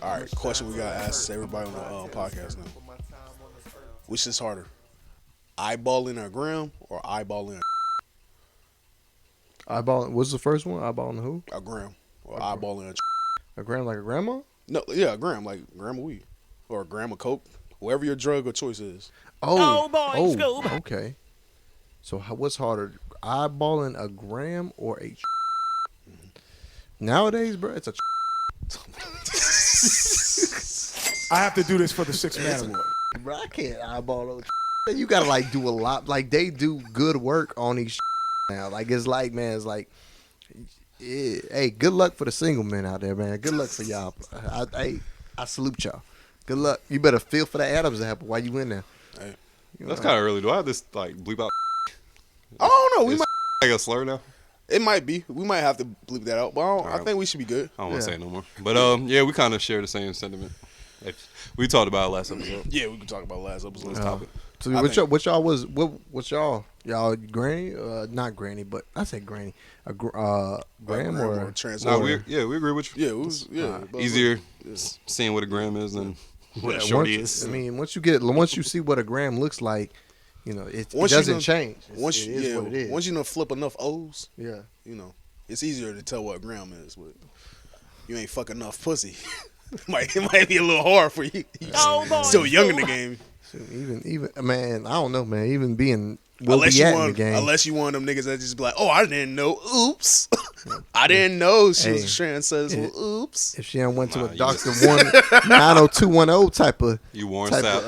All right, question we got to ask everybody on the podcast now. Which is harder? Eyeballing a gram or eyeballing Eyeball. What's the first one? Eyeballing who? a gram? Or eyeballing A gram like a grandma? No, yeah, a gram, like a gram of weed. Or a gram of coke. Whatever your drug of choice is. Okay. So what's harder, eyeballing a gram or a? Nowadays, bro, it's a. I have to do this for the 6-man award. Bro, I can't eyeball those. You gotta like do a lot. Like they do good work on these now. Like it's like, man, it's like, yeah, hey, good luck for the single men out there, man. Good luck for y'all. I salute y'all. Good luck. You better feel for the Adam's apple while you in there. Hey. That's kind of early. Do I have this like bleep out? I don't know. We It's might. like a slur now. It might be. We might have to bleep that out. But I think we should be good. I don't want to say it no more. But yeah, we kind of share the same sentiment. We talked about it last episode. Yeah, we can talk about last episode's Topic. So what y'all granny? Not granny, but I said granny. Gram or trans? No, we agree with you. Yeah, it was Easier seeing what a gram is than what a shorty is. I mean, once you see what a gram looks like, you know, it doesn't change. It is what it is. Once you flip enough O's, yeah, you know, it's easier to tell what a gram is. But you ain't fuck enough pussy. It might be a little hard for you. Still young in the game. So even man, I don't know, man. Even being in the game, unless you one of them niggas that just be like, oh, I didn't know. Oops, I didn't know she was a transsexual. Oops. If she hadn't went to a doctor 90210 type of You Warren type Sapp.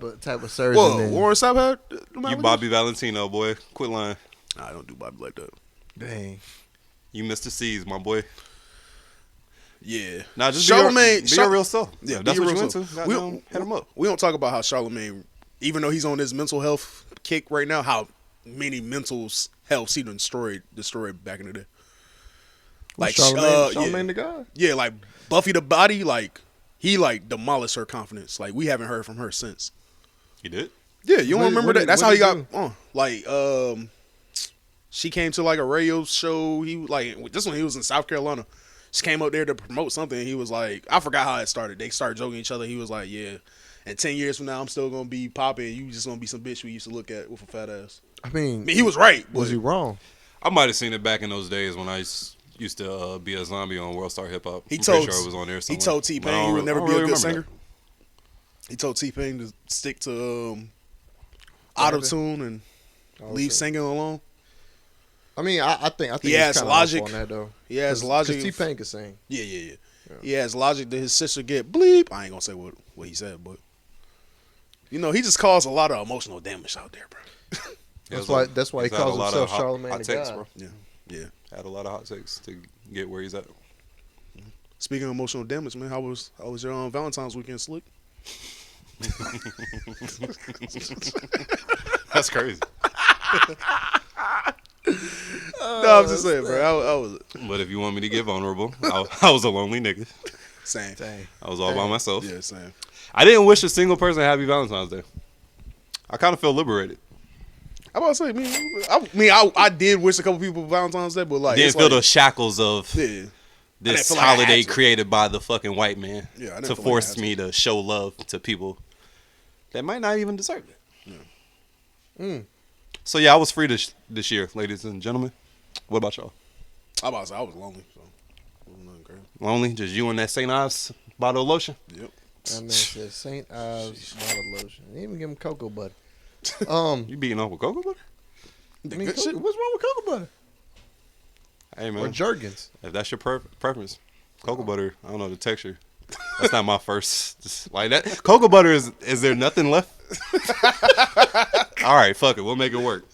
of type of surgeon. Whoa, Warren Sapp had You Bobby Valentino, boy. Quit lying. Nah, I don't do Bobby like that. Dang. You Mr. C's, my boy. Yeah. Nah, just Charlemagne, be your real self. Yeah, that's be what your you real into. self. Hit him up. We don't talk about how Charlemagne, even though he's on this mental health kick right now, how many mental healths he destroyed back in the day. Like Charlemagne the guy. Yeah, like Buffy the Body, like he like demolished her confidence. Like we haven't heard from her since. He did? Yeah, you don't remember that? That's how he got do? on. Like she came to like a radio show. He like this one he was in South Carolina. She came up there to promote something. He was like, I forgot how it started. They started joking each other. He was like, yeah, and 10 years from now, I'm still going to be popping. You just going to be some bitch we used to look at with a fat ass. I mean, he was right. Was he wrong? I might have seen it back in those days when I used to be a zombie on World Star Hip Hop. He I'm told pretty sure it was on there somewhere. He told T-Pain he would never be a good singer. That. He told T-Pain to stick to auto-tune and leave singing alone. I mean, I think he has logic on that though. He has logic. Because T-Pain can sing. Yeah. He has logic that his sister get bleep. I ain't gonna say what he said, but you know, he just caused a lot of emotional damage out there, bro. That's why he calls himself Charlemagne the God. Bro. Yeah. Had a lot of hot takes to get where he's at. Speaking of emotional damage, man, how was your Valentine's weekend, Slick? That's crazy. No, I'm just saying, bro. How was it? But if you want me to get vulnerable, I was a lonely nigga. Same. I was all by myself. Yeah, same. I didn't wish a single person happy Valentine's Day. I kind of feel liberated. I'm about to say, I did wish a couple people Valentine's Day, but like didn't feel the shackles of this like holiday created by the fucking white man to force me to show love to people that might not even deserve it. Yeah. So yeah, I was free this year, ladies and gentlemen. What about y'all? I'm about to say I was lonely, so it was nothing crazy. Lonely, just you and that St. Ives bottle of lotion. Yep. That man said St. Ives bottle lotion. They even give him cocoa butter. You beating off with cocoa butter? I mean, what's wrong with cocoa butter? Hey man, or Jergens. If that's your preference, cocoa butter. I don't know the texture. That's not my first. Like that, cocoa butter is there nothing left? All right, fuck it. We'll make it work.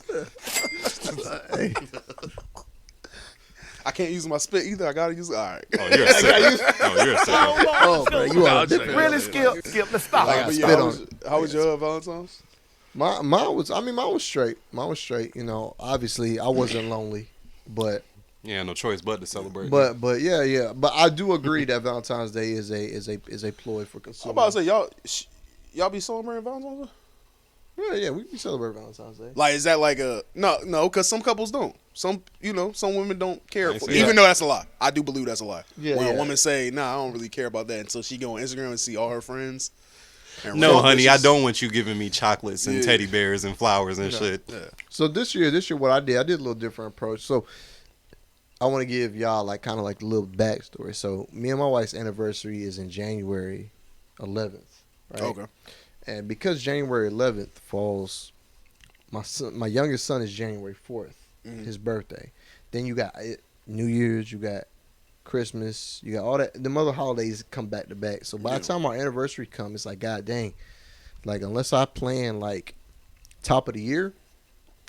I can't use my spit either. I gotta use it. All right. Oh, you're a sick. Oh, you're a sick. Oh, bro, you are different. Really skip the stop. How was your Valentine's? Mine was straight. Mine was straight. You know, obviously I wasn't lonely, but yeah, no choice but to celebrate. But yeah. But I do agree that Valentine's Day is a ploy for consumers. I'm about to say y'all be celebrating Valentine's Day? Yeah, we celebrate Valentine's Day. Like, is that like a no? Because some couples don't. Some women don't care I for see it. Even that. though that's a lie. I do believe that's a lie. Yeah, when yeah. a woman say, "Nah, I don't really care about that," until she go on Instagram and see all her friends. And No, write honey, I wishes. don't want you giving me chocolates and Yeah. teddy bears and flowers and Yeah. shit. Yeah. So this year, what I did a little different approach. So I want to give y'all like kind of like a little backstory. So me and my wife's anniversary is in January 11th, right? Okay. And because January 11th falls, my youngest son is January 4th, his birthday. Then you got New Year's, you got Christmas, you got all that. The other holidays come back to back. So by the time our anniversary comes, it's like, God dang, like unless I plan like top of the year,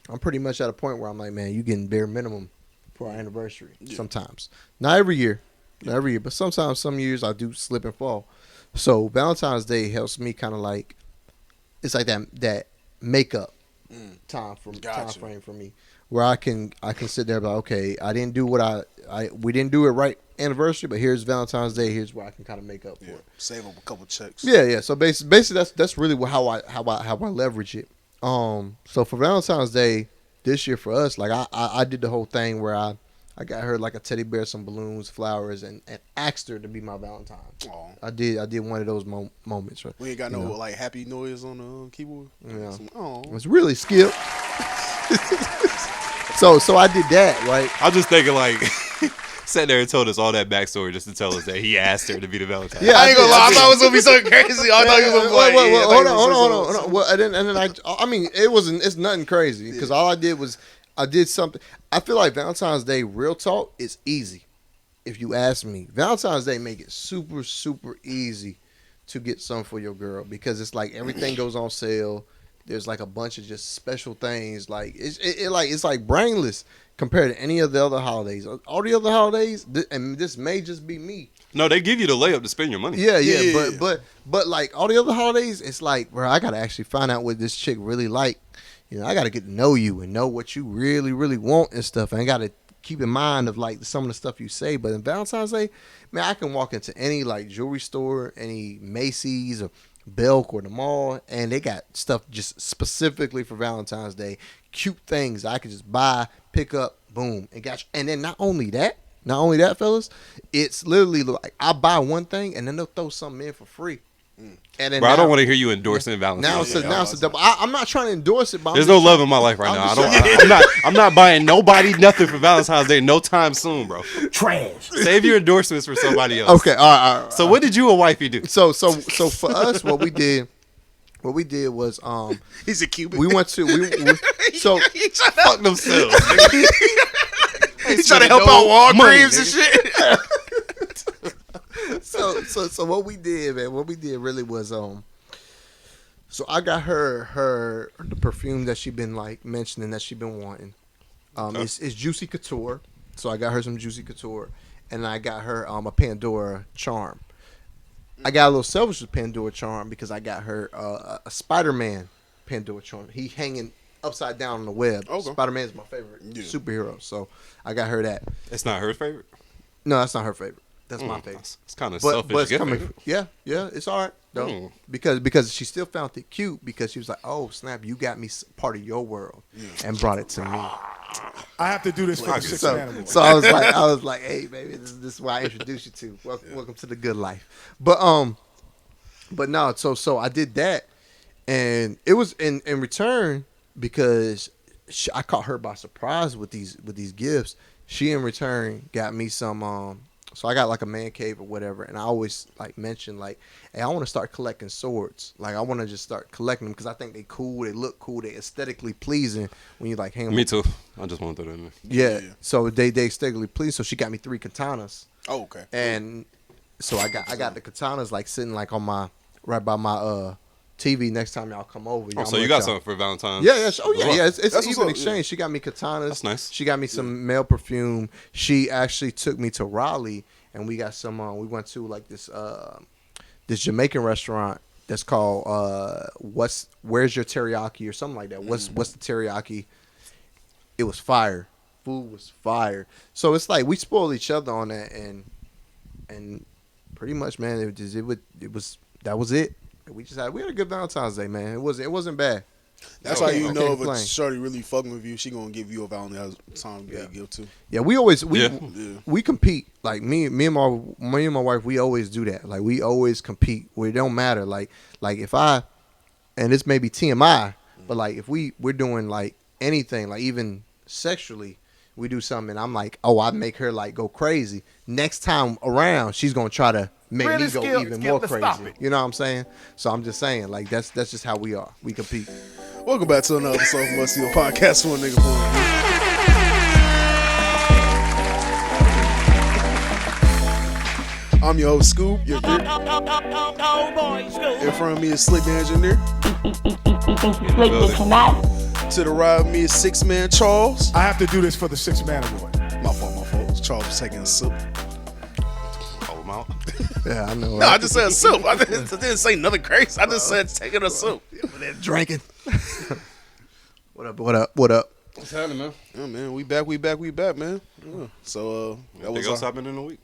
I'm pretty much at a point where I'm like, man, you getting bare minimum for our anniversary. Sometimes, not every year, but sometimes some years I do slip and fall. So Valentine's Day helps me kind of like, it's like that makeup time frame for me, where I can sit there and be like, okay, I didn't do what we didn't do it right anniversary, but here's Valentine's Day. Here's where I can kind of make up for it. Save up a couple checks. Yeah. So basically, that's really how I leverage it. So for Valentine's Day this year for us, like I did the whole thing where I got her like a teddy bear, some balloons, flowers, and asked her to be my Valentine. Aw. I did one of those moments. Right? We ain't got no like happy noise on the keyboard. Yeah. Oh. It's really skilled. So I did that, right? I'm just thinking like, sat there and told us all that backstory just to tell us that he asked her to be the Valentine. Yeah, I ain't gonna did, lie. I did. thought it was gonna be something crazy. I thought you was gonna be like, Wait, yeah, hold I thought you was on. gonna say Well, and then I mean, it's nothing crazy because all I did was I did something. I feel like Valentine's Day, real talk, is easy. If you ask me, Valentine's Day make it super, super easy to get something for your girl because it's like everything goes on sale. There's like a bunch of just special things. Like it's like brainless compared to any of the other holidays. All the other holidays, and this may just be me. No, they give you the layup to spend your money. Yeah. But like all the other holidays, it's like, bro, I gotta actually find out what this chick really like. You know, I gotta get to know you and know what you really, really want and stuff. And I gotta keep in mind of like some of the stuff you say. But in Valentine's Day, man, I can walk into any like jewelry store, any Macy's or Belk or the mall, and they got stuff just specifically for Valentine's Day. Cute things I could just buy, pick up, boom, and got you. And then not only that, fellas, it's literally like I buy one thing and then they'll throw something in for free. And then Bro, I don't want to hear you endorsing now Valentine's Day. it's a double. I'm not trying to endorse it, but There's no love in my life right now. I'm not buying nobody nothing for Valentine's Day no time soon, bro. Trash. Save your endorsements for somebody else. Okay, all right. So what did you and wifey do? So for us, what we did was He's a Cuban. we went to so he trying to, Fuck themselves. nigga. he trying to help out Money, Walgreens and shit. so what we did, man, really was so I got her the perfume that she been like mentioning that she been wanting. It's Juicy Couture. So I got her some Juicy Couture, and I got her a Pandora charm. I got a little selfish with Pandora charm because I got her a Spider-Man Pandora charm. He hanging upside down on the web. Okay. Spider-Man is my favorite superhero, so I got her that. It's not her favorite. No, that's not her favorite. That's my favorite. It's kind of But selfish. it's gift. coming. Yeah, it's all right though. Mm. Because she still found it cute because she was like, "Oh snap, you got me part of your world," and brought it to me. I have to do this for the sixth animal. So I was like, "Hey, baby, this is what I introduced you to. Welcome to the good life." But no. So I did that, and it was in return because I caught her by surprise with these gifts. She in return got me some so I got like a man cave or whatever, and I always like mention like, hey, I want to start collecting swords. Like I want to just start collecting them because I think they cool, they look cool, they aesthetically pleasing when you like hang them. Me too. I just want to throw that in there. Yeah. Yeah. So they aesthetically pleasing. So she got me 3 katanas, Oh, okay. and so I got the katanas like sitting like on my right by my TV next time y'all come over. Oh, so you got something for Valentine's? Yeah. Oh, yeah. Well, Yeah. It's That's even what's up, exchange. She got me katanas. That's nice. She got me some male perfume. She actually took me to Raleigh, and we got some. We went to like this Jamaican restaurant that's called Where's Your Teriyaki or something like that. What's the teriyaki? It was fire. Food was fire. So it's like we spoiled each other on that, and pretty much, man, that was it. We had a good Valentine's Day, man. It wasn't bad. That's how you I know can't if a complain. shorty really fucking with you. She gonna give you a Valentine's time gift too. Yeah, we always Yeah. we compete. Like me and my wife, we always do that. Like we always compete. Where it don't matter. Like if I, and this may be TMI, but like if we're doing like anything, like even sexually, we do something, and I'm like, oh, I make her like go crazy. Next time around, she's gonna try to make me go even more crazy. You know what I'm saying? So I'm just saying, like that's just how we are. We compete. Welcome back to another episode of Must Steal Podcast for a nigga point. I'm your host Scoop. In front of me is Slick the Engineer. To the right of me is Six Man Charles. I have to do this for the 6-man award. My fault. Charles was taking a sip. Call him out. Yeah, I know. No, I just said a sip. I didn't say nothing crazy. I just said taking a sip. Drinking. What up? What's happening, man? Yeah, man, we back, man. Yeah. So that was Anything else happened in the week?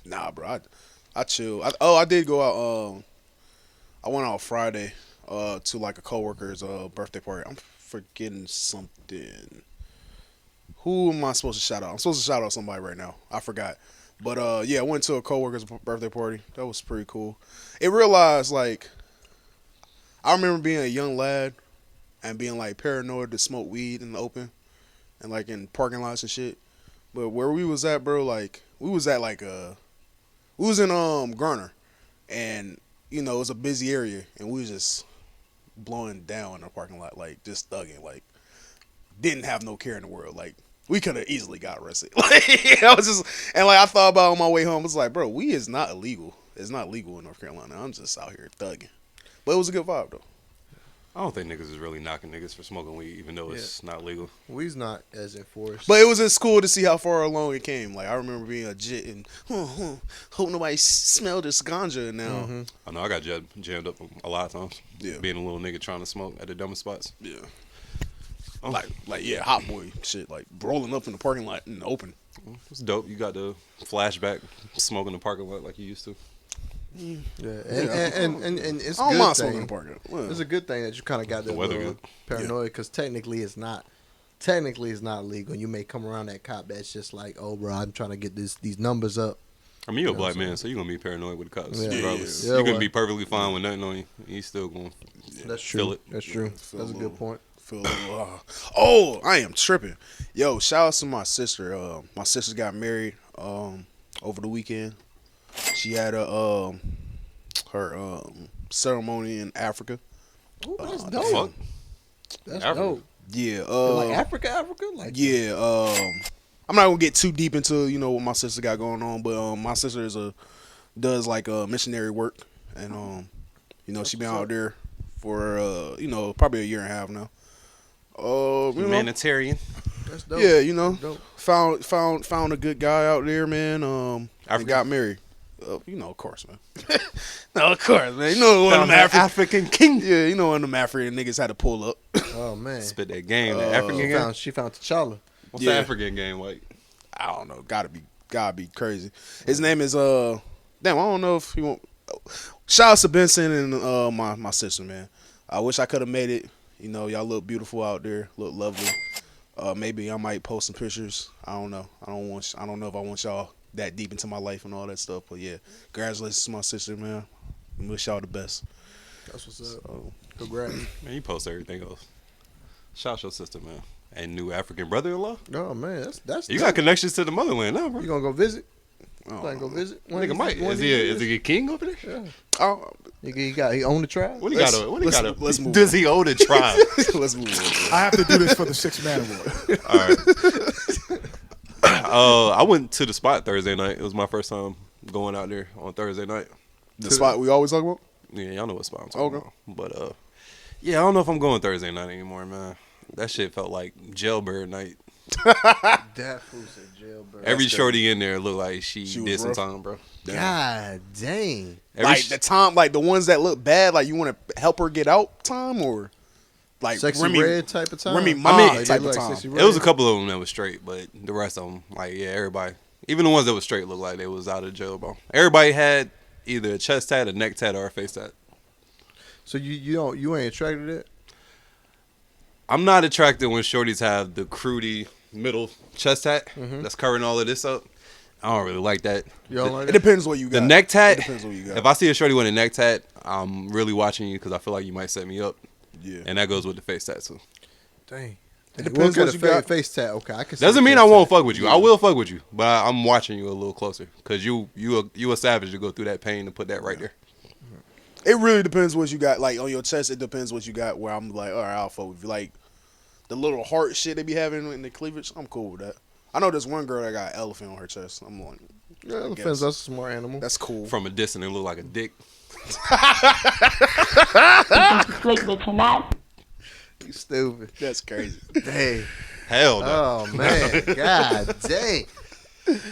Nah, bro. I chill. I did go out. I went out Friday to like a coworker's birthday party. I'm forgetting something. Who am I supposed to shout out? I'm supposed to shout out somebody right now. I forgot. But yeah, I went to a coworker's birthday party. That was pretty cool. It realized like I remember being a young lad and being like paranoid to smoke weed in the open and like in parking lots and shit. But where we was at, bro, like we was in Garner, and you know it was a busy area, and we was just blowing down in the parking lot, like just thugging, like didn't have no care in the world, like we could have easily got arrested. Like I was just, and like I thought about it on my way home, it's like, bro, weed is not illegal. It's not legal in North Carolina. I'm just out here thugging, but it was a good vibe though. I don't think niggas is really knocking niggas for smoking weed, even though it's not legal. We's not as enforced. But it was just cool to see how far along it came. Like I remember being a jit and hope nobody smelled this ganja. And now, I know I got jammed up a lot of times. Yeah. Being a little nigga trying to smoke at the dumbest spots. yeah, like yeah, hot boy shit, like rolling up in the parking lot in the open. It's dope. You got the flashback smoking in the parking lot like you used to. Yeah, and it's I don't good mind smoking in thing. the parking lot. Well, It's a good thing that you kind of got that weather little good. paranoia because technically it's not legal. You may come around that cop that's just like, oh, bro, I'm trying to get these numbers up. I mean, you're a You know black what I'm man, so you're going to be paranoid with the cops. Yeah. Regardless. Yeah, You can well. be perfectly fine with nothing on you. You still going to That's feel true. it. That's true. Feel That's a a good little- point. feel a little, oh, I am tripping. Yo, shout out to my sister. My sister got married over the weekend. She had her ceremony in Africa. Ooh, that's The dope. fuck? That's Africa. dope. Yeah, Like Africa, like yeah. I'm not gonna get too deep into what my sister got going on, but my sister does like missionary work, and she been out there for probably a year and a half now. Humanitarian. That's dope. Yeah, Dope. found a good guy out there, man. And African? got married. Of course, man. No, of course, man. You know one of Found them that African king. Yeah, you know one of them African niggas had to pull up. Oh man. Spit that game. The African game. She found T'Challa. What's Yeah. the African game like? I don't know. Gotta be crazy. His name is damn. I don't know if he won't. Shout out to Benson and my sister, man. I wish I could have made it. Y'all look beautiful out there. Look lovely. Maybe I might post some pictures. I don't know. I don't know if I want y'all that deep into my life and all that stuff. But yeah, congratulations to my sister, man. Wish y'all the best. That's what's up. So, Congrats. Man, you post everything else. Shout out your sister, man. And new African brother-in-law. Oh man, that's You dope. got connections to the motherland now, bro. You gonna go visit? oh, Like go visit? Nigga Mike, is he a king over there? Yeah. oh, He own the tribe. What he Let's- got? What he let's- got? let's move Does he own a tribe? let's move on. I have to do this for the 6-man award. All right. I went to the spot Thursday night. It was my first time going out there on Thursday night. The spot we always talk about. Yeah, y'all know what spot I'm talking Okay. about. But yeah, I don't know if I'm going Thursday night anymore, man. That shit felt like jailbird night. That fool said jailbird. Every shorty in there looked like she was did some rough. time, bro. God dang. Like the time, like the ones that look bad, like you want to help her get out time, or like Sexy Remy, red type of time. Remy Ma Like, they type of look time. Sexy It was a Red. couple of them that was straight, but the rest of them, like, yeah, everybody. Even the ones that was straight looked like they was out of jail, bro. Everybody had either a chest tat, a neck tat, or a face tat. So you ain't attracted to it? I'm not attracted when shorties have the crudy middle chest hat that's covering all of this up. I don't really like that. You don't like It depends what you got. The neck tat. It depends what you got. If I see a shorty with a neck tat, I'm really watching you because I feel like you might set me up. Yeah. And that goes with the face tattoo. Dang. It depends what you got. Face tat. Okay, I can. Doesn't mean I won't fuck with you. I will fuck with you, but I'm watching you a little closer because you a savage to go through that pain to put that right there. It really depends what you got. Like on your chest, it depends what you got. Where I'm like, all right, I'll fuck with you. Like the little heart shit they be having in the cleavage, I'm cool with that. I know there's one girl that got an elephant on her chest. I'm like, Yeah, elephants. That's a smart animal. that's cool. From a distance, it look like a dick. Slick bitch or not. You stupid. That's crazy. Dang. Hell no. Oh man. God dang.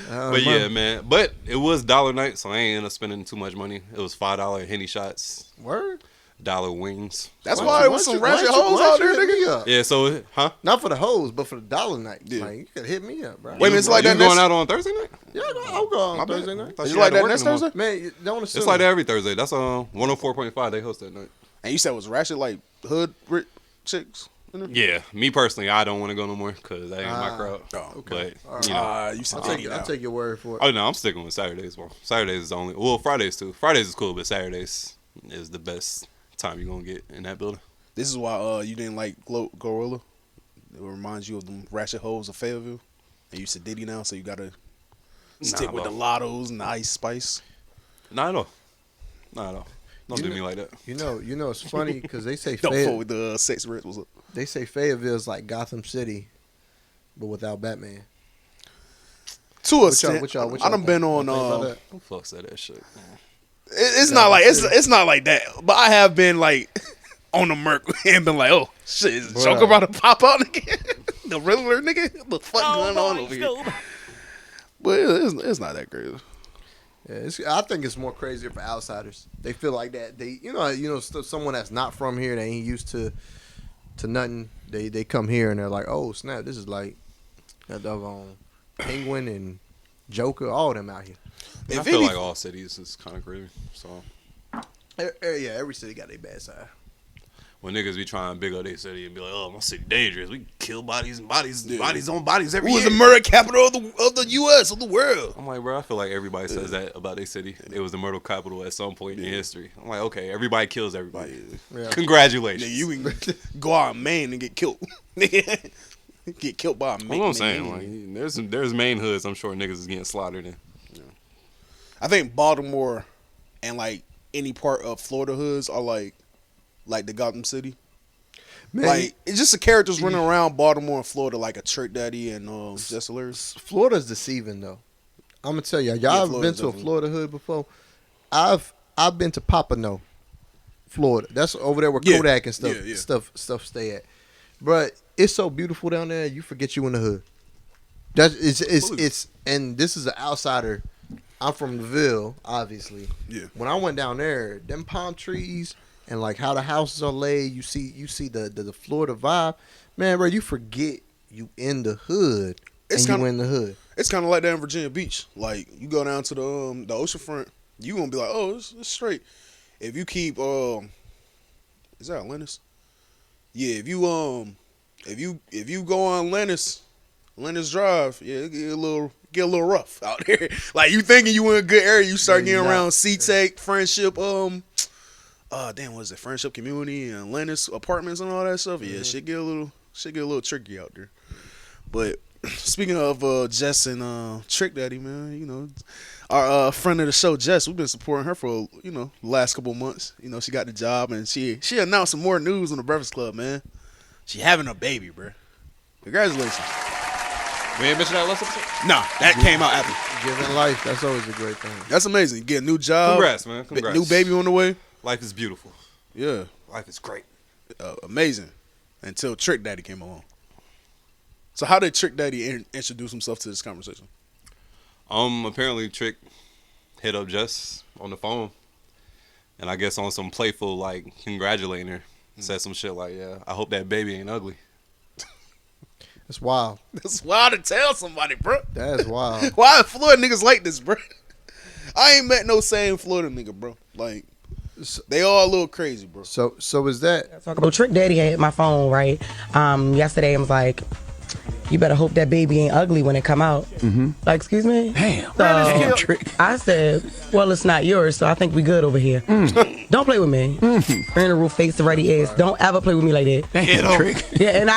But yeah, man. But it was dollar night, so I ain't end up spending too much money. It was $5 Henny shots, Word. dollar wings. That's why there was some ratchet hoes out there, nigga. nigga. Yeah, so Not for the hoes, but for the dollar night. Yeah. Like, you could hit me up, bro. Wait a minute, it's like you that going next- out on Thursday night? Yeah, I'll go on My bad. Thursday night. Thought Is you it like had to that work next in the morning. Thursday? Man, you don't assume. It's like that every Thursday. That's 104.5. They host that night. And you said it was ratchet, like hood rich chicks. In there? Yeah, me personally, I don't want to go no more because that ain't my crowd. Oh, okay. All But you know, you said I'll take your word for it. oh no, I'm sticking with Saturdays. Well, Saturdays is only Fridays too. Fridays is cool, but Saturdays is the best time you're gonna get in that building. This is why you didn't like Gorilla. It reminds you of them ratchet hoes of Fayetteville. And you said Diddy now, so you gotta stick with the bro. Lattos and the Ice Spice. Not at all. Not at all. Don't do me like that. You know, it's funny because they say Don't fuck with the sex reds. What's up? they say Fayetteville's like Gotham City, but without Batman. To a What extent, y'all I done think? been What on. think about that? Who fuck said that shit? It's not like it's not like that, but I have been like on the Merc and been like, oh shit, is the Joker about to pop out again? The Riddler nigga, what the fuck going on over here? But it's not that crazy. Yeah, I think it's more crazier for outsiders. They feel like that. They, someone that's not from here, they ain't used to nothing. They come here and they're like, oh snap, this is like that doggone Penguin and Joker, all of them out here. I feel like all cities is kind of crazy. So Yeah, every city got their bad side. when niggas be trying to big up their city and be like, oh, my city dangerous. We kill bodies and bodies on bodies every Who was year. the murder capital of the U.S. of the world? I'm like, bro, I feel like everybody says that about their city. It was the murder capital at some point in history. I'm like, okay, everybody kills everybody. Yeah. Congratulations. Nigga, you can go out in Maine and get killed. Nigga, get killed by a That's Maine. what I'm saying. Like, there's main hoods I'm sure niggas is getting slaughtered in. I think Baltimore and like any part of Florida hoods are like the Gotham City. Man, Like it's just the characters running around Baltimore and Florida like a Trick Daddy and Just Hilarious. Florida's deceiving though. I'm gonna tell y'all. Y'all Yeah, ever been Florida's to a definitely- Florida hood before? I've been to Pompano, Florida. That's over there where Yeah. Kodak and stuff Yeah, yeah. stuff stay at. But it's so beautiful down there. You forget you in the hood. It's and this is an outsider. I'm from the Ville, obviously. Yeah. When I went down there, them palm trees and like how the houses are laid, you see the Florida vibe, man, bro. You forget you in the hood It's and you kinda- in the hood. It's kind of like that in Virginia Beach. Like you go down to the oceanfront, you gonna be like, oh, it's straight. If you keep is that Atlantis? Yeah, if you go on Atlantis Drive, yeah, it get a little rough out there. Like you thinking you in a good area, you start Yeah, getting you're around not. Friendship, what is it? Friendship Community and Atlantis apartments and all that stuff. Yeah, shit get a little tricky out there. But speaking of Jess and Trick Daddy, man, our friend of the show, Jess, we've been supporting her for the last couple of months. She got the job and she announced some more news on the Breakfast Club, man. She having a baby, bro. Congratulations. We ain't mentioned that last episode? Nah, that came out after. Giving life, that's always a great thing. That's amazing. You get a new job. Congrats, man. Congrats. New baby on the way. Life is beautiful. Yeah, Life is great. amazing. Until Trick Daddy came along. So how did Trick Daddy introduce himself to this conversation? Apparently Trick hit up Jess on the phone, and I guess on some playful like congratulating her, said some shit like, "Yeah, I hope that baby ain't ugly." It's wild. That's wild to tell somebody, bro. That is wild. Why are Florida niggas like this, bro? I ain't met no sane Florida nigga, bro. Like, They all a little crazy, bro. So is that Talk about Trick Daddy had my phone, right? Yesterday I was like, you better hope that baby ain't ugly when it come out. Mm-hmm. Like, excuse me? Damn. So I said, well, it's not yours, so I think we good over here. Don't play with me. Bring the roof face to ready ass. Don't ever play with me like that. Damn, Trick. Yeah, and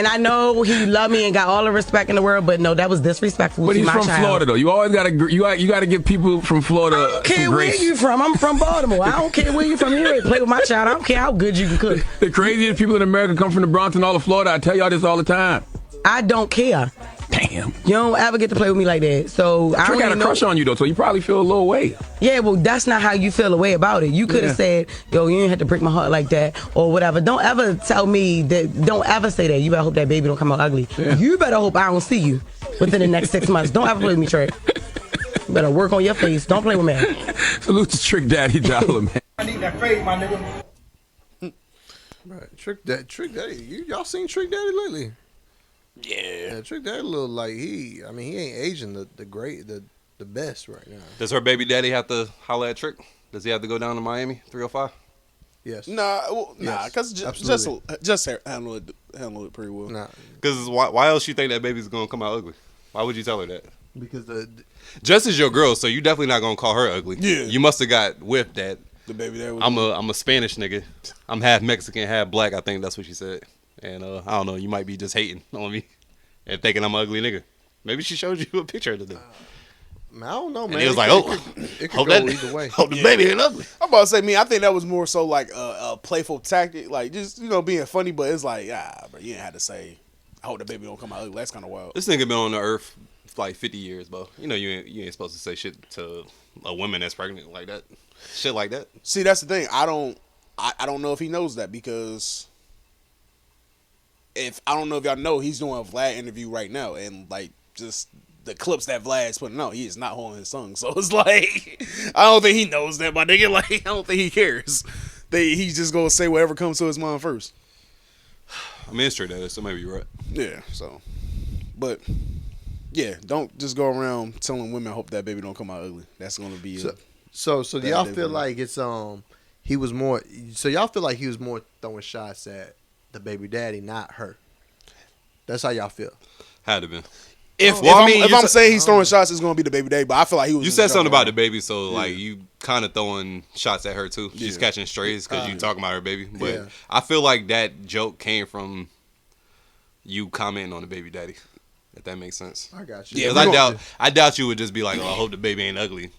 I know he loved me and got all the respect in the world, but no, that was disrespectful But to he's my from child. Florida though. You always gotta give people from Florida I don't care some where grace. you from. I'm from Baltimore. I don't care where you from. You ain't play with my child. I don't care how good you can cook. The craziest people in America come from the Bronx and all of Florida. I tell y'all this all the time. I don't care. Damn. You don't ever get to play with me like that. So I Trick don't got a even know. crush on you though, so you probably feel a little way. Yeah, well, that's not how you feel a way about it. You could have said, yo, you ain't have to break my heart like that or whatever. Don't ever tell me that. Don't ever say that. You better hope that baby don't come out ugly. Yeah. You better hope I don't see you within the next 6 months. Don't ever play with me, Trey. You better work on your face. Don't play with me. Salute to Trick Daddy Dollar, man. I need that fade, my nigga. right? Trick Daddy. Y'all seen Trick Daddy lately? Yeah, Trick Daddy look like he ain't aging the best right now. Does her baby daddy have to holler at Trick? Does he have to go down to Miami 305? Yes. Nah, Yes, because absolutely. just handle it pretty well. Nah, Because why else you think that baby's gonna come out ugly? Why would you tell her that? because Jess is your girl, so you definitely not gonna call her ugly. Yeah. You must have got whiffed that The baby there. I'm a Spanish nigga. I'm half Mexican, half black. I think that's what she said. And I don't know. You might be just hating on me and thinking I'm an ugly nigga. Maybe she showed you a picture of the man, I don't know, man. and he was like, it could hope go that either way. hope the baby ain't ugly. I'm about to say, me. I think that was more so like a playful tactic, like just being funny. But it's like, bro, you didn't have to say, "I hope the baby don't come out ugly." That's kind of wild. This nigga been on the earth for like 50 years, bro. You know you ain't supposed to say shit to a woman that's pregnant like that. Shit like that. See, that's the thing. I don't know if he knows that because if I don't know if y'all know, he's doing a Vlad interview right now, and like just the clips that Vlad's putting out, he is not holding his tongue. So it's like I don't think he knows that, my nigga. Like I don't think he cares. He's just gonna say whatever comes to his mind first. I mean, it's straight at it, so maybe you're right. Yeah. So, but yeah, don't just go around telling women hope that baby don't come out ugly. That's gonna be So do That y'all day feel for me. like it's he was more? So y'all feel like he was more throwing shots at the baby daddy, not her. That's how y'all feel. Had to been. if you I'm said- saying he's throwing shots, it's gonna be the baby daddy. But I feel like he was. You just said something joking about the around. baby, so like you kind of throwing shots at her too. She's Yeah. catching strays because you talking about her baby. But Yeah. I feel like that joke came from you commenting on the baby daddy. If that makes sense. I got you. Yeah, Because we gonna- I doubt you would just be like, oh, I hope the baby ain't ugly.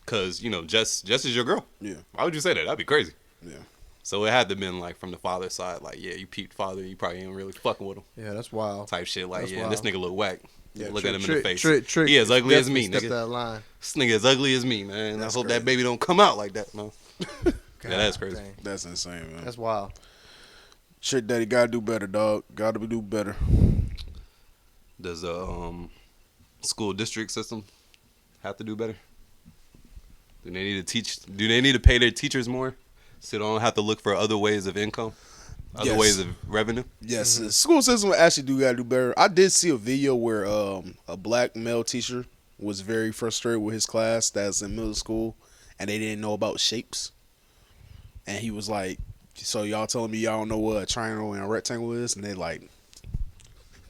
Because, Jess is your girl. Yeah. Why would you say that? That'd be crazy. Yeah. So it had to been like from the father's side, like, yeah, you peeped father, you probably ain't really fucking with him. Yeah, that's wild. Type shit, like, That's yeah, wild. this nigga look whack. Yeah, Look at him in the face. Trick, he as ugly as me, definitely stepped nigga. that line. This nigga as ugly as me, man. That's I hope crazy. that baby don't come out like that, man. Yeah, that's crazy. Dang. That's insane, man. That's wild. Shit, daddy, gotta do better, dog. Gotta do better. Does the school district system have to do better? Do they need to teach? Do they need to pay their teachers more so they don't have to look for other ways of income, other Yes. ways of revenue? Yes, the school system actually do gotta do better. I did see a video where a black male teacher was very frustrated with his class that's in middle school, and they didn't know about shapes. And he was like, "So y'all telling me y'all don't know what a triangle and a rectangle is?" And they like,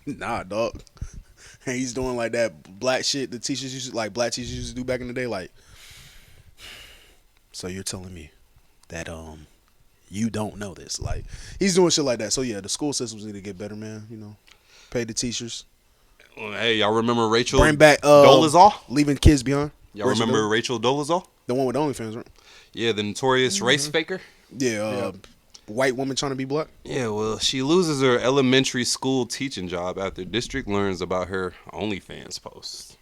"Nah, dog." And he's doing like that black shit the teachers used to, like black teachers used to do back in the day, like. So you're telling me that you don't know this? Like he's doing shit like that. So yeah, the school systems need to get better, man. Pay the teachers. Well, hey, y'all remember Rachel Bring back Dolezal? leaving kids behind. Y'all remember Rachel Dolezal? the one with the OnlyFans, right? Yeah, the notorious race faker. Yeah, white woman trying to be black. Yeah, well, she loses her elementary school teaching job after district learns about her OnlyFans post.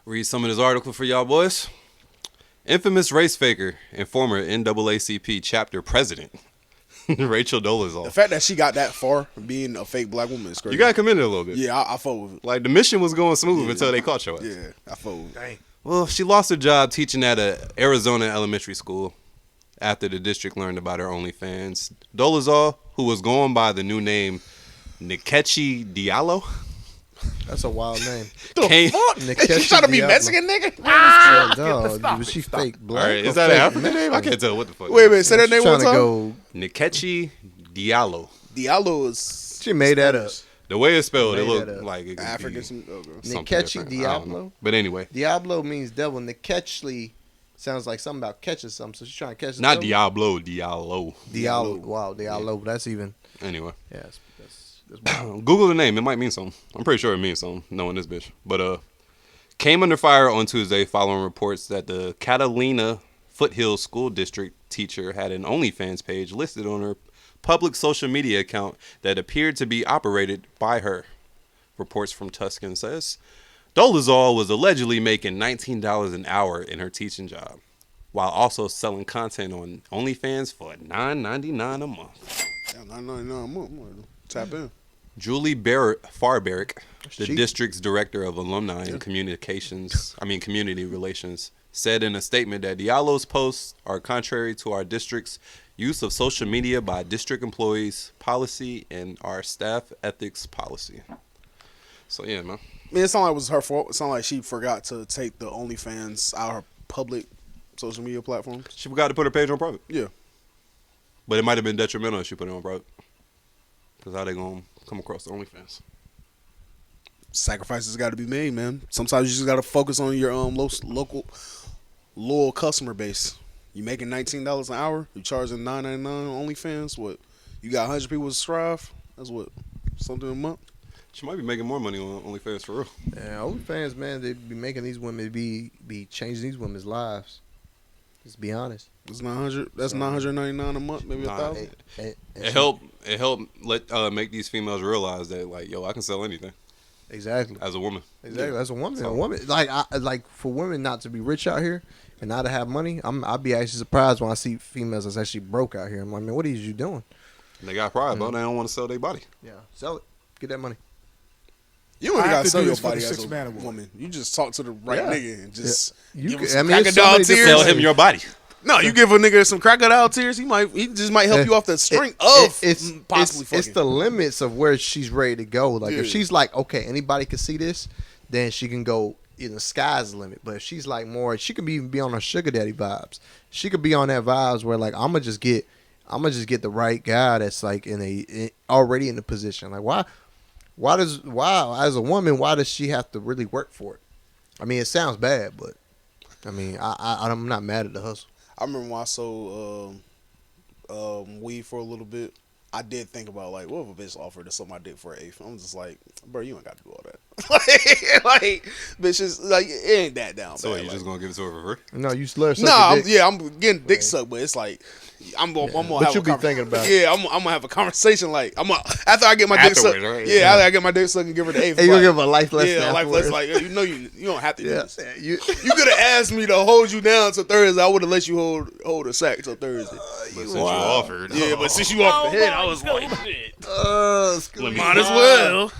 Read some of this article for y'all boys. Infamous race faker and former NAACP chapter president, Rachel The Dolezal. fact that she got that far being a fake black woman is crazy. You gotta commend it a little bit. Yeah, I fuck with it. Like, the mission was going smooth until they caught your ass. Yeah, I fuck with it. Well, she lost her job teaching at a Arizona elementary school after the district learned about her OnlyFans. Dolezal, who was going by the new name Nkechi Diallo, That's a wild name. Came, Nikechi You trying to be Diablo. Mexican, nigga? Yeah, dog. Was she fake all black? right, or is that an fake African Mexican? name? I can't tell what the fuck. Wait a minute, say that name Trying one to time. go. Nikechi Diallo. Diallo is She made that up. The way it's spelled, it Made looked that up. like it could African. be Okay. something Nikechi different. I don't know. Diablo. But anyway, Diablo means devil. Nikechli sounds like something about catching something. So she's trying to catch the not devil. Diablo. Diablo. Wow, Diablo. That's even. Anyway, Yeah, that's wild. Google the name. It might mean something. I'm pretty sure it means something, knowing this bitch. But came under fire on Tuesday following reports that the Catalina Foothills School District teacher had an OnlyFans page listed on her public social media account that appeared to be operated by her. Reports from Tuscan says Dolezal was allegedly making $19 an hour in her teaching job, while also selling content on OnlyFans for $9.99 a month. Damn, $9.99 a month. Tap in. Julie Farbarrick, the cheap. district's director of alumni and community relations, said in a statement that Diallo's posts are contrary to our district's use of social media by district employees policy and our staff ethics policy. So yeah, man. I mean, it sounded like it was her fault. It sounded like she forgot to take the OnlyFans out of her public social media platforms. She forgot to put her page on private. Yeah. But it might have been detrimental if she put it on private. Because how they going to come across the OnlyFans? Sacrifices got to be made, man. Sometimes you just got to focus on your local loyal customer base. You making $19 an hour. You charging $9.99 on OnlyFans. What? You got 100 people to subscribe. That's what, something a month. She might be making more money on OnlyFans for real. Yeah, OnlyFans, man, they be making these women be changing these women's lives. Let's be honest. It's 900. That's $999 a month, maybe Nah, $1,000. It helped let make these females realize that like, yo, I can sell anything Exactly. as a woman. Exactly. That's a woman. So- A woman like for women not to be rich out here and not to have money. I'd be actually surprised when I see females that's actually broke out here. I'm like, man, what are you doing? They got pride, but they don't want to sell their body. Yeah, sell it. Get that money. You don't I even have got to to sell do your this for the body as a six-man award. woman. You just talk to the right Yeah. nigga and just You give him could- some I mean, it's so crocodile many tears. different Sell him your body. No, you give a nigga some crocodile tears, he just might help you off the string of possibly fucking. It's the limits of where she's ready to go. Like Yeah. if she's like, okay, anybody can see this, then she can go. The sky's the limit. But if she's like more, she could even be on her sugar daddy vibes. She could be on that vibes where like I'm gonna just get the right guy that's like already in the position. Like why as a woman, why does she have to really work for it? I mean, it sounds bad, but I mean, I'm not mad at the hustle. I remember when I sold weed for a little bit. I did think about like, what if a bitch offered to suck my dick for an eighth? I'm just like, bro, you ain't got to do all that. like, bitches, like it ain't that down. So bad. you just gonna give it to her for free? No, you slur. No, I'm getting dick sucked, but it's like I'm gonna But have you a be thinking about it. Yeah, I'm gonna have a conversation like after I get my dick sucked. Right? Yeah, after I get my dick sucked and give her the eighth. Hey, you like, gonna give her a life lesson? yeah, life afterwards? lesson. Like you know, you don't have to do Yeah, this. you You could have asked me to hold you down till Thursday. I would have let you hold a sack till Thursday. But since you offered, Yeah, but since you off the head, I was like, shit. Might as well.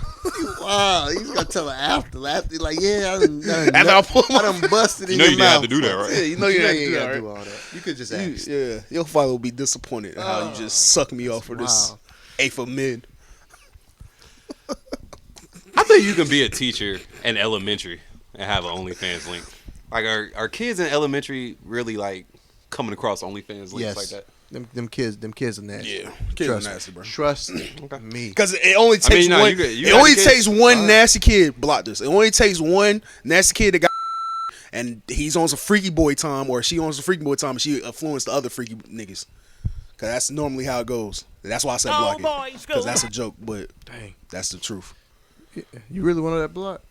Wow, he's gonna tell her after. Like, yeah, I done After I pull my- I done busted in you know your you didn't have mouth. to do that, right? Yeah, you know you ain't ain't do gotta that, do right? all that. You could just ask. Yeah, your father will be disappointed at how you just suck me off for this Wow. eighth of mid. I think you can be a teacher in elementary and have an OnlyFans link. Like, are kids in elementary really like coming across OnlyFans links Yes. like that? Them kids are nasty. Yeah, kids Trust are nasty, bro. Trust me. Because it only takes no, one. you It got only kids? takes one nasty kid. Block this. It only takes one nasty kid that got, and he's on some freaky boy time, or she on some freaky boy time, and she influenced the other freaky niggas. Because that's normally how it goes. That's why I said block it. Because that's a joke, but Dang. that's the truth. You really wanted that block?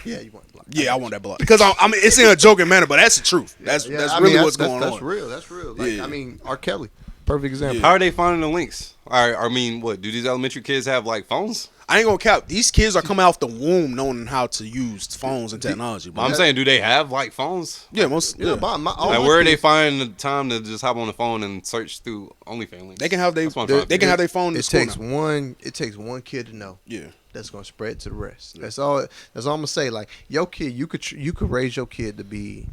Yeah, you want block. Yeah, I want that block. Because I mean, it's in a joking manner, but that's the truth. That's Yeah, that's I really mean, what's going that's on. real. That's real. Like, Yeah. I mean, R. Kelly, perfect example. How are they finding the links? I mean, what do these elementary kids have like phones? I ain't gonna cap. These kids are coming off the womb knowing how to use phones and technology. But I'm saying, do they have like phones? yeah, most. Yeah, Yeah. but all Like, my where are they kids- finding the time to just hop on the phone and search through OnlyFans links? They can have That's what I'm trying to they can have their phone. In It school takes now. one. It takes one kid to know. Yeah. That's gonna spread to the rest. That's all. That's all I'm gonna say. Like your kid, you could raise your kid to be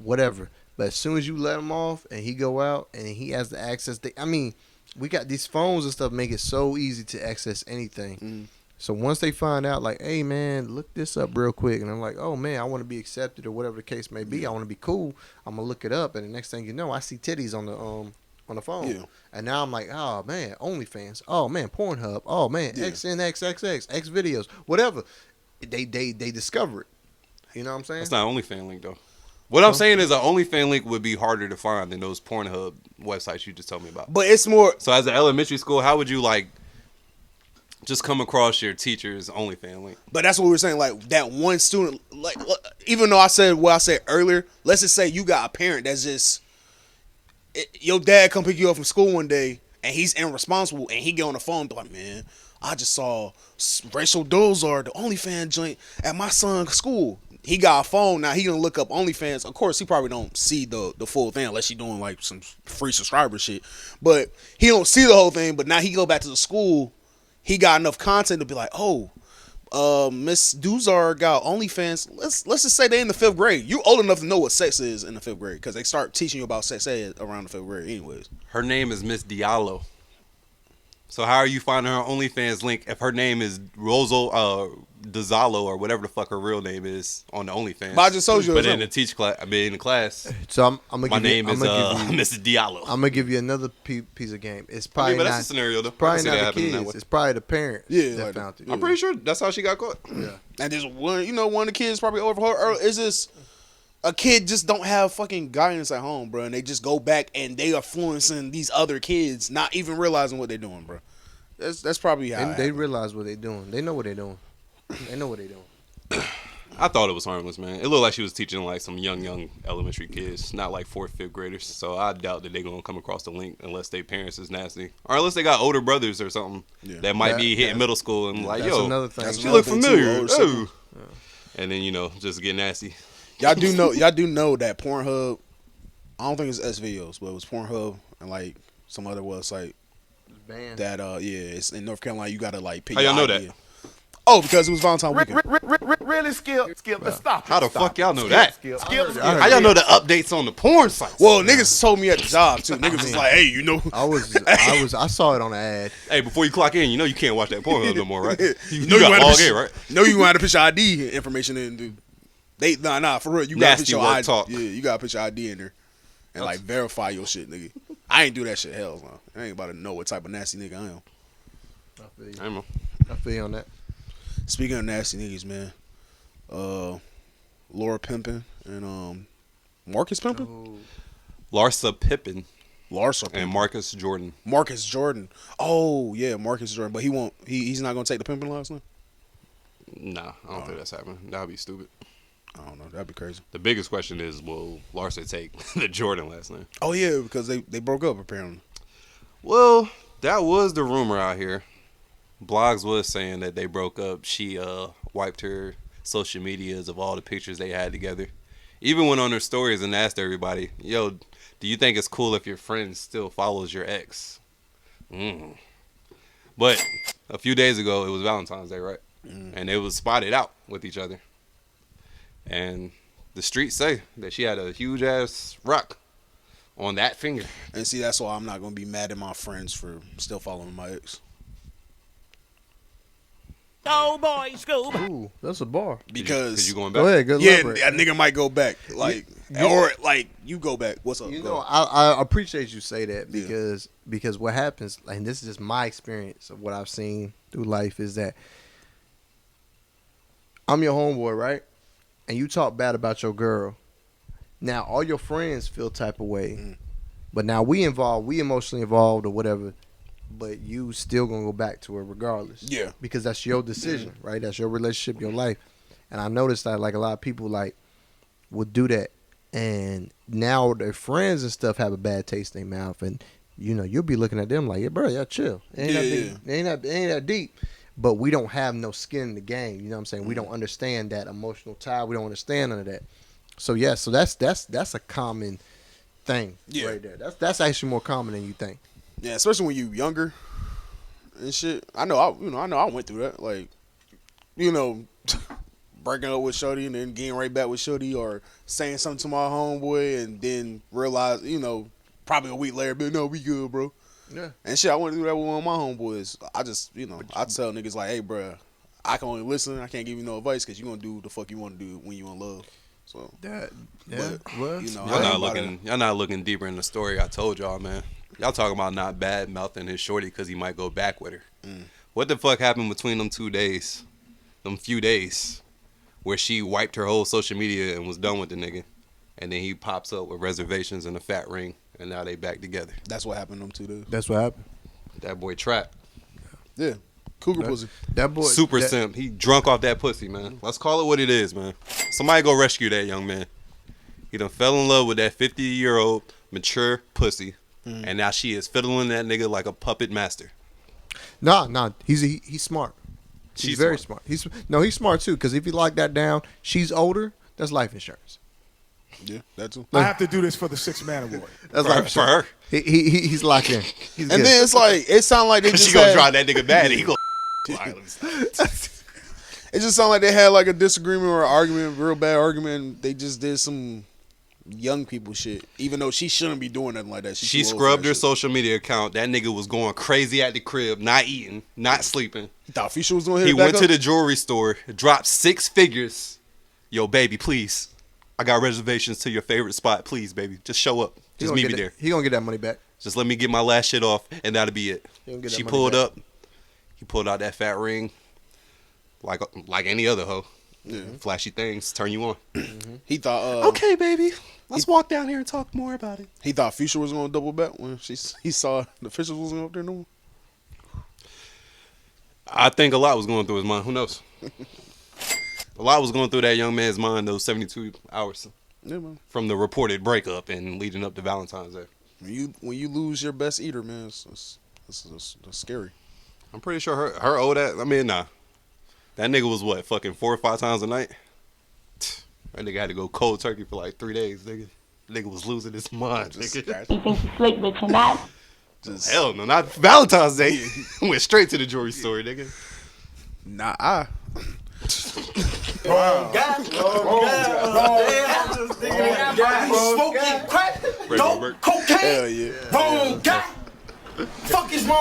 whatever, but as soon as you let him off and he go out and he has the access, I mean, we got these phones and stuff make it so easy to access anything. So once they find out, like, hey man, look this up real quick, and I'm like, oh man, I want to be accepted or whatever the case may be. I want to be cool. I'm gonna look it up, and the next thing you know, I see titties on the phone. Yeah. And now I'm like, oh man, OnlyFans. Oh man, Pornhub. Oh man, XNXXX, X videos, whatever. They discover it. You know what I'm saying? That's not OnlyFans link though. What I'm saying is an OnlyFans link would be harder to find than those Pornhub websites you just told me about. But it's more. So as an elementary school, how would you like just come across your teacher's OnlyFans link? But that's what we were saying. Like that one student. Like even though I said what I said earlier, let's just say you got a parent that's just. Your dad come pick you up from school one day and he's irresponsible and he get on the phone and be like, man, I just saw Rachel Dolezal, the OnlyFans joint at my son's school. He got a phone now. He gonna look up OnlyFans. Of course, he probably don't see the full thing unless he doing like some free subscriber shit. But he don't see the whole thing. But now he go back to the school. He got enough content to be like, oh, Miss Duzar got OnlyFans. Let's just say they in the 5th grade. You old enough to know what sex is in the 5th grade because they start teaching you about sex ed around the 5th grade, anyways. Her name is Miss Diallo. So how are you finding her OnlyFans link if her name is Dolezal or whatever the fuck her real name is on the OnlyFans? But I just told you. But in the class, So I'm gonna my give name you, is Mrs. Diallo. I'm gonna give you another piece of game. It's I probably mean, but not. that's a scenario though. Probably I can see that not the happening that kids. way. It's probably the parents. Yeah, that like found it. I'm pretty sure that's how she got caught. Yeah. And there's one, one of the kids probably over her. Or is this a kid just don't have fucking guidance at home, bro? And they just go back and they are influencing these other kids, not even realizing what they're doing, bro. That's probably how They realize what they're doing. They know what they're doing. They know what they're doing. I thought it was harmless, man. It looked like she was teaching like some young elementary kids, not like 4th, 5th graders. So I doubt that they're gonna come across the link unless their parents is nasty, or unless they got older brothers or something that might be hitting middle school and like, That's yo, another thing. she look familiar. Too, Oh. And then just get nasty. Y'all do know that Pornhub. I don't think it's S videos, but it was Pornhub and like some other website Banned. that it's in North Carolina. You gotta like pick. How y'all your know ID. that? Oh, because it was Valentine weekend. Really, Skip. Stop. How the fuck y'all know that? Skip. How y'all know the updates on the porn sites? Well, niggas told me at the job too. Niggas was like, hey, I saw it on the ad. Hey, before you clock in, you can't watch that Pornhub no more, right? You know got you log in, right? No, you gotta put your ID information in, dude. Nah, for real. You gotta put Nasty your work ID. talk. Yeah, you gotta put your ID in there and like verify your shit, nigga. I ain't do that shit. Hell no. I ain't about to know what type of nasty nigga I am. I feel you on that. Speaking of nasty niggas, man, Laura Pimpin and Marcus Pimpin, Larsa Pippen Larsa and Pimpin. Marcus Jordan. Oh yeah, Marcus Jordan, but he won't. He's not gonna take the Pimpin last name. Nah, I don't think that's happening. That'd be stupid. I don't know. That'd be crazy. The biggest question is, will Larsa take the Jordan last name? Oh yeah, because they broke up apparently. Well, that was the rumor out here. Blogs was saying that they broke up. She wiped her social medias of all the pictures they had together. Even went on her stories and asked everybody, yo, do you think it's cool if your friend still follows your ex? But a few days ago, it was Valentine's Day, right? And it was spotted out with each other. And the streets say that she had a huge ass rock on that finger. And see, that's why I'm not gonna be mad at my friends for still following my ex. Oh boy, Scoob. Ooh, that's a bar. Because you going back? Go ahead, good yeah, luck. that nigga might go back, like, or like you go back. What's up? You Go. know, I appreciate you say that because what happens, and this is just my experience of what I've seen through life, is that I'm your homeboy, right? And you talk bad about your girl. Now all your friends feel type of way, but now we emotionally involved or whatever. But you still gonna go back to her regardless. Yeah. Because that's your decision, right? That's your relationship, your life. And I noticed that like a lot of people like would do that, and now their friends and stuff have a bad taste in their mouth, and you'll be looking at them like, yeah, bro, yeah, chill. It ain't that deep. But we don't have no skin in the game. You know what I'm saying? We don't understand that emotional tie. We don't understand none of that. So yeah, so that's a common thing right there. That's actually more common than you think. Yeah, especially when you younger and shit. I know I went through that. Like, breaking up with Shorty and then getting right back with Shorty, or saying something to my homeboy and then realize, probably a week later, but no, we good, bro. Yeah. And shit, I went through that with one of my homeboys. I just, I tell niggas like, hey, bro, I can only listen. I can't give you no advice because you're gonna do the fuck you want to do when you in love. So Yeah, but, well, you know, Y'all not looking deeper in the story. I told y'all, man. Y'all talking about not bad mouthing his shorty because he might go back with her. What the fuck happened between them 2 days? Them few days where she wiped her whole social media and was done with the nigga, and then he pops up with reservations and a fat ring, and now they back together. that's what happened to them 2 days. that's what happened. That boy trapped. Yeah, cougar pussy. That boy, Super simp. He drunk off that pussy, man. Let's call it what it is, man. Somebody go rescue that young man. He done fell in love with that 50-year-old mature pussy, and now she is fiddling that nigga like a puppet master. Nah. He's smart. He's She's very smart. He's smart too. Because if you lock that down, she's older. That's life insurance. Yeah, that too. I have to do this for the 6-man award. That's For life for insurance. her. He's locked in. He's And good. then it's like it sounded like they just She gonna had, drive that nigga bad. He go. it just sounded like they had like a disagreement or an argument, real bad argument. They just did some young people shit, even though she shouldn't be doing nothing like that. She too old for scrubbed that her shit. social media account. That nigga was going crazy at the crib, not eating, not sleeping. He thought Future was doing. He went to the jewelry store, dropped 6 figures. Yo, baby, please. I got reservations to your favorite spot. Please, baby. Just show up. He Just gonna meet get me that- there. He gonna get that money back. Just let me get my last shit off, and that'll be it. He gonna get that She money pulled back. up. He pulled out that fat ring, like any other hoe. Yeah. Flashy things turn you on. He thought. Okay, baby. Let's walk down here and talk more about it. He thought Future was gonna double back when he saw the officials wasn't up there no more. I think a lot was going through his mind. Who knows? A lot was going through that young man's mind those 72 hours Yeah, man. from the reported breakup and leading up to Valentine's Day. When you lose your best eater, man, it's scary. I'm pretty sure her old ass. I mean, nah. That nigga was what, fucking 4 or 5 times a night? That nigga had to go cold turkey for like 3 days, nigga. Nigga was losing his mind, nigga. You think you slick, but you're not. Hell no, not Valentine's Day. Went straight to the jewelry store, nigga. Nah, Smoking crack, dope, cocaine. hell yeah. Wrong guy. Fuck is wrong.